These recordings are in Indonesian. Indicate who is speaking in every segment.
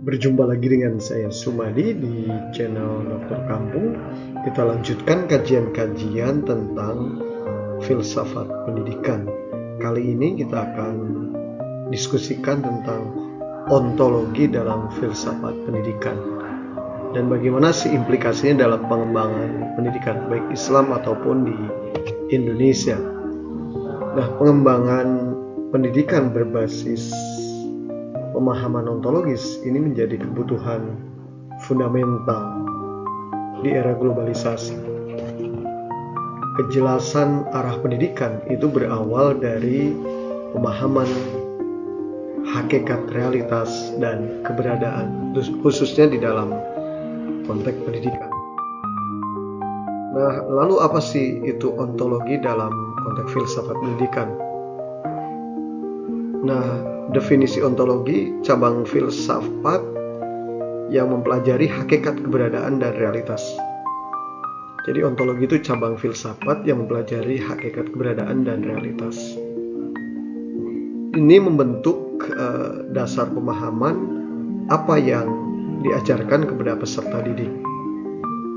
Speaker 1: Berjumpa lagi dengan saya Sumadi di channel Dokter Kampung. Kita lanjutkan kajian-kajian tentang filsafat pendidikan. Kali ini kita akan diskusikan tentang ontologi dalam filsafat pendidikan dan bagaimana sih implikasinya dalam pengembangan pendidikan baik Islam ataupun di Indonesia. Nah, pengembangan pendidikan berbasis pemahaman ontologis ini menjadi kebutuhan fundamental di era globalisasi. Kejelasan arah pendidikan itu berawal dari pemahaman hakikat realitas dan keberadaan, khususnya di dalam konteks pendidikan. Nah, lalu apa sih itu ontologi dalam konteks filsafat pendidikan? Nah, definisi ontologi cabang filsafat yang mempelajari hakikat keberadaan dan realitas. Jadi ontologi itu cabang filsafat yang mempelajari hakikat keberadaan dan realitas. Ini membentuk dasar pemahaman apa yang diajarkan kepada peserta didik.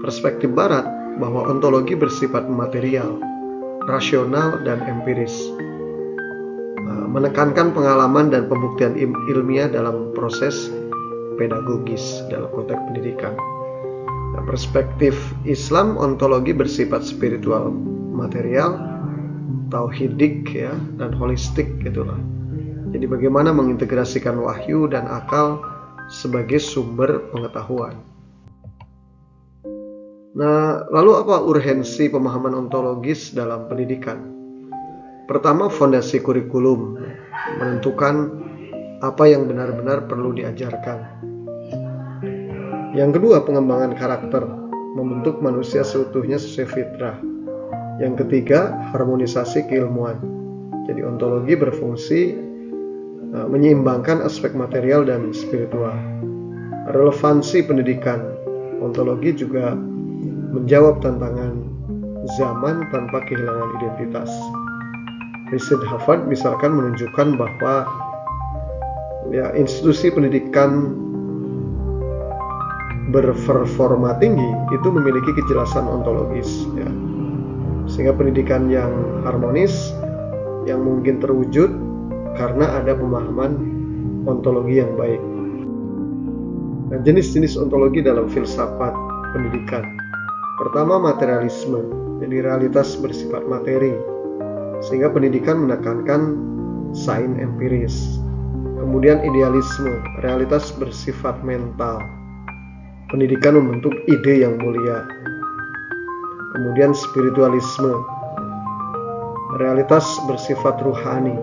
Speaker 1: Perspektif barat bahwa ontologi bersifat material, rasional, dan empiris. Menekankan pengalaman dan pembuktian ilmiah dalam proses pedagogis dalam konteks pendidikan. Nah, perspektif Islam, ontologi bersifat spiritual, material, tauhidik ya, dan holistik gitulah. Jadi bagaimana mengintegrasikan wahyu dan akal sebagai sumber pengetahuan. Nah, lalu apa urgensi pemahaman ontologis dalam pendidikan? Pertama, fondasi kurikulum menentukan apa yang benar-benar perlu diajarkan. Yang kedua, pengembangan karakter membentuk manusia seutuhnya sesuai fitrah. Yang ketiga, harmonisasi keilmuan. Jadi ontologi berfungsi menyeimbangkan aspek material dan spiritual. Relevansi pendidikan, ontologi juga menjawab tantangan zaman tanpa kehilangan identitas. Riset Harvard misalkan menunjukkan bahwa institusi pendidikan berperforma tinggi itu memiliki kejelasan ontologis ya. Sehingga pendidikan yang harmonis yang mungkin terwujud karena ada pemahaman ontologi yang baik. Nah, jenis-jenis ontologi dalam filsafat pendidikan. Pertama, materialisme. Jadi realitas bersifat materi, sehingga pendidikan menekankan sains empiris. Kemudian idealisme, realitas bersifat mental. Pendidikan membentuk ide yang mulia. Kemudian spiritualisme, realitas bersifat ruhani.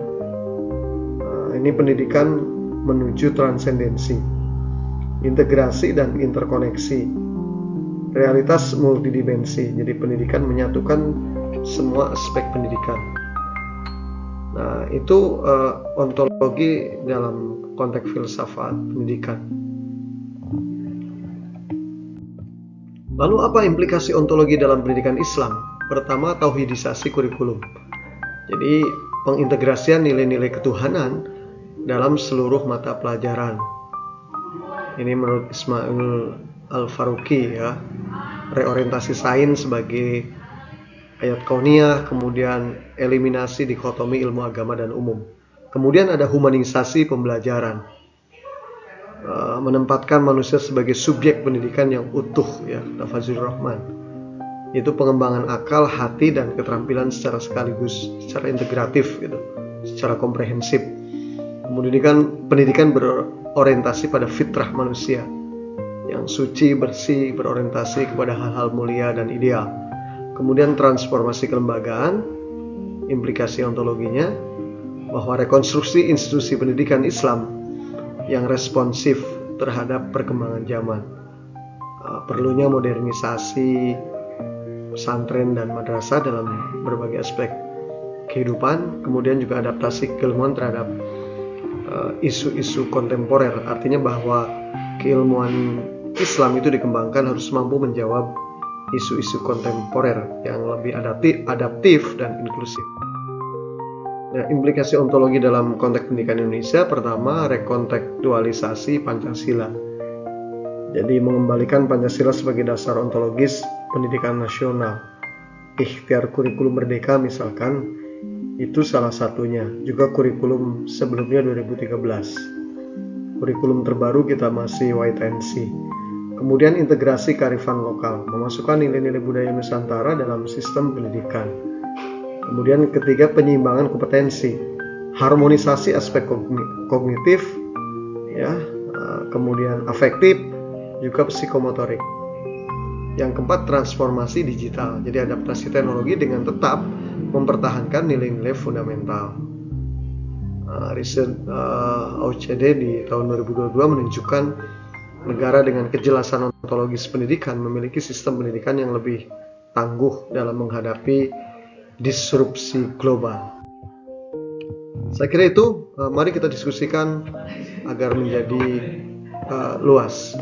Speaker 1: Nah, ini pendidikan menuju transendensi. Integrasi dan interkoneksi, realitas multidimensi. Jadi pendidikan menyatukan semua aspek pendidikan. Nah, itu ontologi dalam konteks filsafat pendidikan. Lalu apa implikasi ontologi dalam pendidikan Islam? Pertama, tauhidisasi kurikulum. Jadi pengintegrasian nilai-nilai ketuhanan dalam seluruh mata pelajaran. Ini menurut Ismail Al-Faruqi ya. Reorientasi sains sebagai ayat kauniyah, kemudian eliminasi dikotomi ilmu agama dan umum. Kemudian ada humanisasi pembelajaran, menempatkan manusia sebagai subjek pendidikan yang utuh ya, Fazlur Rahman. Itu pengembangan akal, hati, dan keterampilan secara sekaligus, secara integratif gitu, secara komprehensif. Kemudian pendidikan berorientasi pada fitrah manusia yang suci, bersih, berorientasi kepada hal-hal mulia dan ideal. Kemudian transformasi kelembagaan, implikasi ontologinya, bahwa rekonstruksi institusi pendidikan Islam yang responsif terhadap perkembangan zaman. Perlunya modernisasi pesantren dan madrasah dalam berbagai aspek kehidupan, kemudian juga adaptasi keilmuan terhadap isu-isu kontemporer. Artinya bahwa keilmuan Islam itu dikembangkan harus mampu menjawab isu-isu kontemporer yang lebih adaptif dan inklusif. Nah, implikasi ontologi dalam konteks pendidikan Indonesia, pertama, rekontekstualisasi Pancasila. Jadi mengembalikan Pancasila sebagai dasar ontologis pendidikan nasional. Ikhtiar kurikulum merdeka misalkan, itu salah satunya. Juga kurikulum sebelumnya 2013. Kurikulum terbaru kita masih wait and see. Kemudian integrasi kearifan lokal, memasukkan nilai-nilai budaya Nusantara dalam sistem pendidikan. Kemudian ketiga, penyeimbangan kompetensi, harmonisasi aspek kognitif, ya, kemudian afektif, juga psikomotorik. Yang keempat, transformasi digital, jadi adaptasi teknologi dengan tetap mempertahankan nilai-nilai fundamental. Riset OECD di tahun 2022 menunjukkan negara dengan kejelasan ontologis pendidikan memiliki sistem pendidikan yang lebih tangguh dalam menghadapi disrupsi global. Saya kira itu, mari kita diskusikan agar menjadi luas.